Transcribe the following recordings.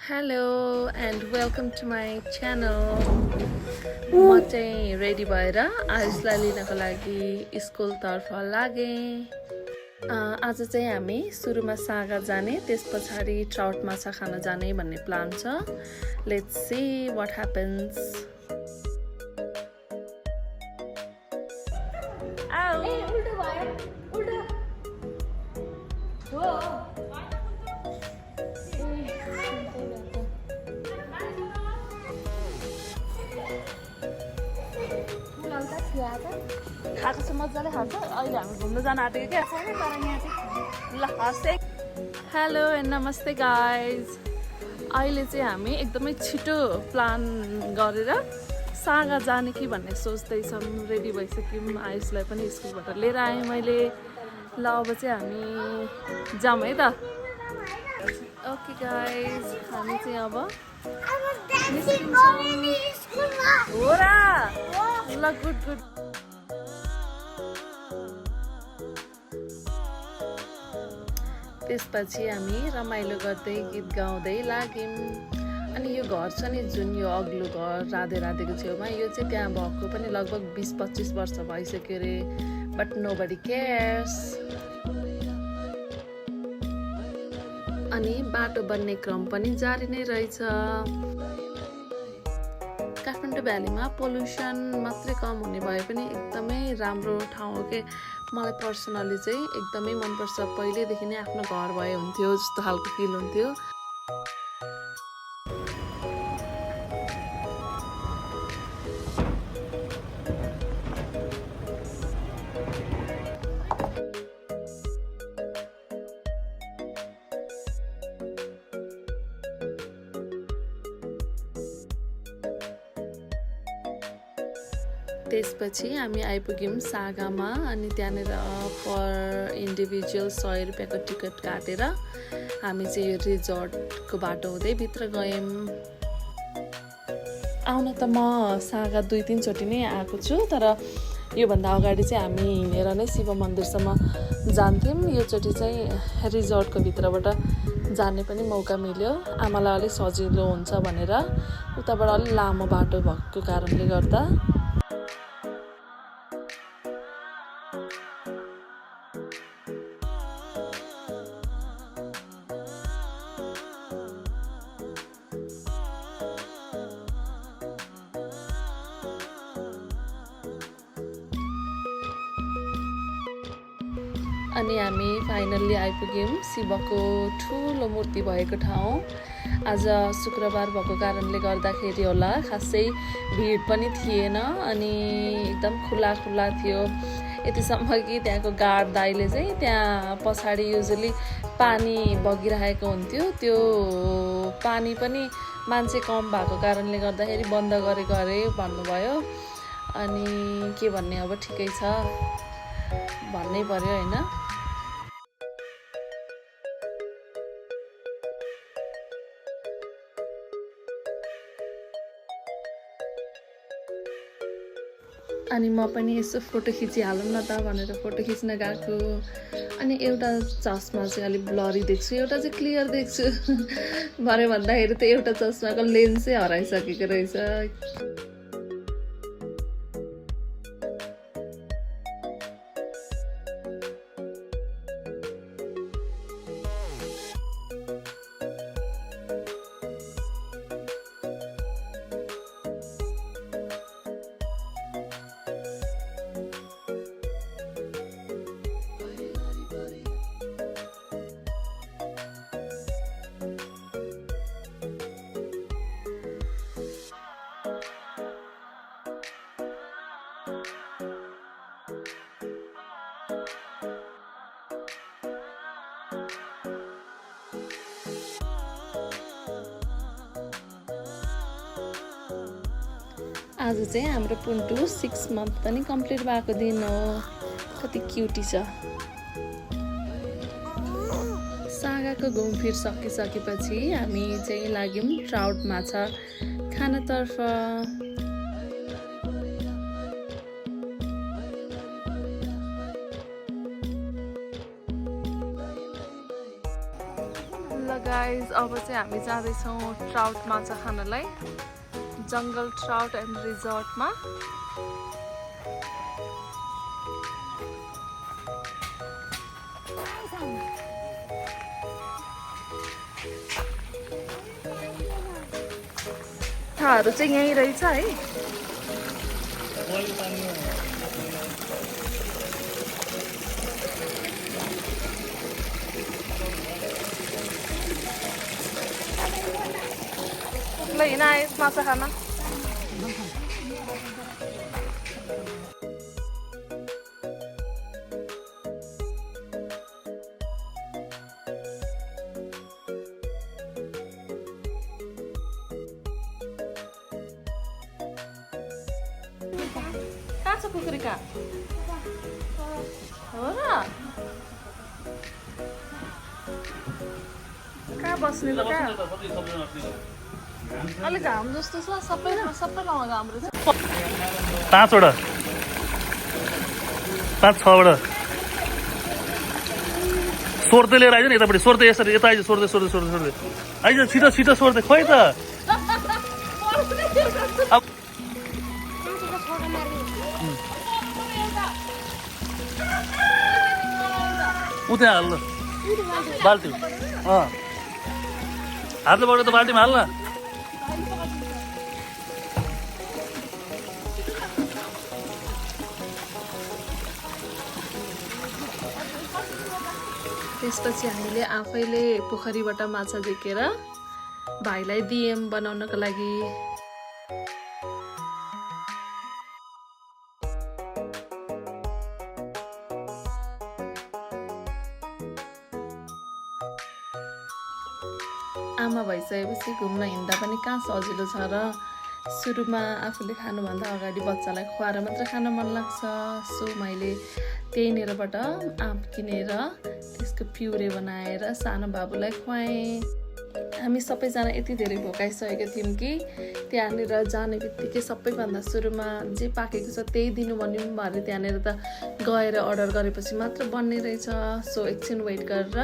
Hello and welcome to my channel. म चाहिँ ready भएर आयुषलाई लिनको लागि स्कुलतर्फ लागेँ। आज चाहिँ हामी सुरुमा सागा जाने, त्यस पछाडि ट्राउट माछा खान जाने भन्ने प्लान छ। Let's see what happens. खाएको छ मजाले खान्छ। अहिले हामी घुम्न जान आँटेको क्या तर यहाँ चाहिँ ल हस्ते। हेलो एन्ड नमस्ते गाइज। अहिले चाहिँ हामी एकदमै छिटो प्लान गरेर सागा जाने कि भन्ने सोच्दैछौँ। रेडी भइसक्यौँ। आयुषलाई पनि स्कुलबाट लिएर आएँ मैले। ल अब चाहिँ हामी जाऊँ है त। ओके गाइज, हामी चाहिँ अब हो र ल गुड गुड। त्यसपछि हामी रमाइलो गर्दै गीत गाउँदै लाग्यौँ। अनि यो घर छ नि जुन यो अग्लो घर राधे राधेको छेउमा, यो चाहिँ त्यहाँ भएको पनि लगभग 20-25 वर्ष भइसक्यो अरे। But nobody cares. अनि बाटो बन्ने क्रम पनि जारी नै रहेछ। काठमाडौँ भ्यालीमा पोल्युसन मात्रै कम हुने भए पनि एकदमै राम्रो ठाउँ हो कि। मलाई पर्सनली चाहिँ एकदमै मनपर्छ। पहिल्यैदेखि नै आफ्नो घर भए हुन्थ्यो जस्तो खालको फिल हुन्थ्यो। त्यसपछि हामी आइपुग्यौँ सागामा। अनि त्यहाँनिर पर इन्डिभिजुअल 100 रुपियाँको टिकट काटेर हामी चाहिँ यो रिजोर्टको बाटो हुँदै भित्र गयौँ। आउन त म सागा 2-3 चोटि नै आएको छु, तर योभन्दा अगाडि चाहिँ हामी हिँडेर नै शिव मन्दिरसम्म जान्थ्यौँ। योचोटि चाहिँ रिजोर्टको भित्रबाट जाने पनि मौका मिल्यो। आमालाई अलिक सजिलो हुन्छ भनेर, उताबाट अलिक लामो बाटो भएको कारणले गर्दा। अनि हामी फाइनल्ली आइपुग्यौँ शिवको ठुलो मूर्ति भएको ठाउँ। आज शुक्रबार भएको कारणले गर्दाखेरि होला खासै भिड पनि थिएन। अनि एकदम खुला थियो। यतिसम्म कि त्यहाँको गार्ड दाइले चाहिँ त्यहाँ पछाडि युजुअली पानी बगिरहेको हुन्थ्यो, त्यो पानी पनि मान्छे कम भएको कारणले गर्दाखेरि बन्द गरेको अरे भन्नुभयो। अनि के भन्ने, अब ठिकै छ भन्नै पर्यो होइन। अनि म पनि यसो फोटो खिचिहालौँ न त भनेर फोटो खिच्न गएको। अनि एउटा चस्मा चाहिँ अलिक ब्लरी देख्छु, एउटा चाहिँ क्लियर देख्छु। भरे भन्दाखेरि त एउटा चस्माको लेन्सै हराइसकेको रहेछ। आज चाहिँ हाम्रो पुन्टु 6 मन्थ पनि कम्प्लिट भएको दिन हो। कति क्युटी छ। सागाको घुमफिर सकिसकेपछि हामी चाहिँ लाग्यौँ ट्राउट माछा खानतर्फ। गाइज अब चाहिँ हामी जाँदैछौँ ट्राउट माछा खानलाई जङ्गल ट्राउट एन्ड रिजोर्टमा। थाहरू चाहिँ यहीँ रहेछ है। ल हिँड आएँ माछा खान। कहाँ छ कुकुरी कहाँ हो र? कहाँ बस्ने त कहाँ? अलिक घाम जस्तो छ सबैमा घाम रहेछ। 5वटा 5-6वटा सोर्दै लिएर आइज नि यतापट्टि सोर्दै यसरी यता आइज सोर्दै आइज छिटो छिटो सोर्दै खोइ त उता हाल बाल्टी हातले पक्रेर त बाल्टीमा हाल न। त्यसपछि हामीले आफैले पोखरीबाट माछा झिकेर भाइलाई दियौँ बनाउनको लागि। आमा भइसकेपछि घुम्न हिँड्दा पनि कहाँ सजिलो छ र। सुरुमा आफूले खानुभन्दा अगाडि बच्चालाई खुवाएर मात्र खान मन लाग्छ। सो मैले त्यहीँनिरबाट आँप किनेर त्यसको प्युरे बनाएर सानो बाबुलाई खुवाएँ। हामी सबैजना यति धेरै भोकाइसकेको थियौँ कि त्यहाँनिर जाने बित्तिकै सबैभन्दा सुरुमा जे पाकेको छ त्यही दिनु भन्यौँ भरे त्यहाँनिर त गएर अर्डर गरेपछि मात्र बन्ने रहेछ। सो एकछिन वेट गरेर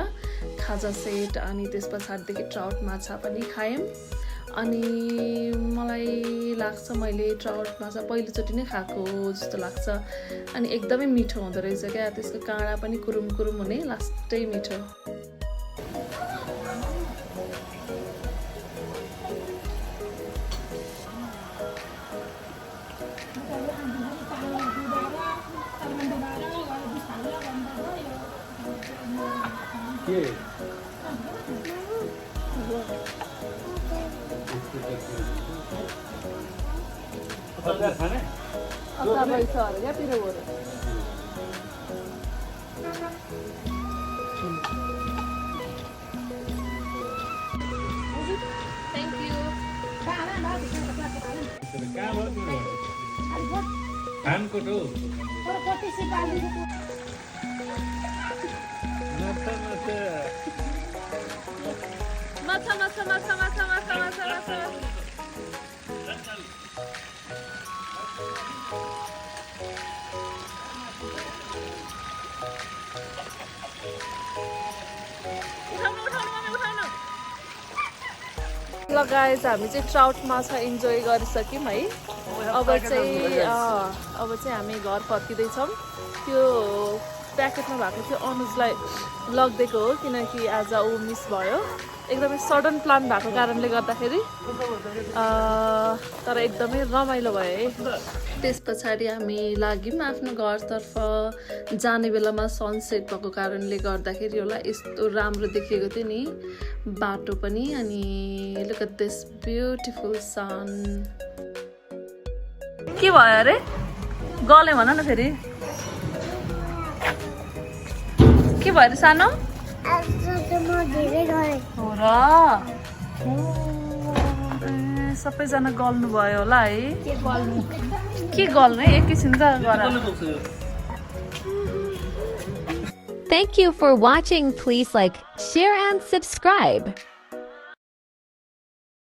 खाजा सेट अनि त्यस पछाडिदेखि ट्राउट माछा पनि खायौँ। अनि मलाई लाग्छ मैले ट्राउट माछा पहिलोचोटि नै खाएको जस्तो लाग्छ। अनि एकदमै मिठो हुँदो रहेछ क्या, त्यसको काँडा पनि कुरुम कुरुम हुने, लास्टै मिठो। गाइस हामी चाहिँ ट्राउट माछा इन्जोय गरिसक्यौँ है। अब चाहिँ हामी घर फर्किँदैछौँ। त्यो प्याकेटमा भएको थियो अनुजलाई लगिदिएको हो किनकि आज ऊ मिस भयो। एकदमै सडन प्लान भएको कारणले गर्दाखेरि तर एकदमै रमाइलो भयो है। त्यस पछाडि हामी लाग्यौँ आफ्नो घरतर्फ। जाने बेलामा सनसेट भएको कारणले गर्दाखेरि होला यस्तो राम्रो देखिएको थियो नि बाटो पनि। अनि लुक एट दिस ब्युटिफुल सन। के भयो अरे गले भन न फेरि के भयो अरे सानो हो र? सबैजना गल्नु भयो होला है। के गल्नु है एकैछिन त गर। Thank you for watching. Please like, share and subscribe.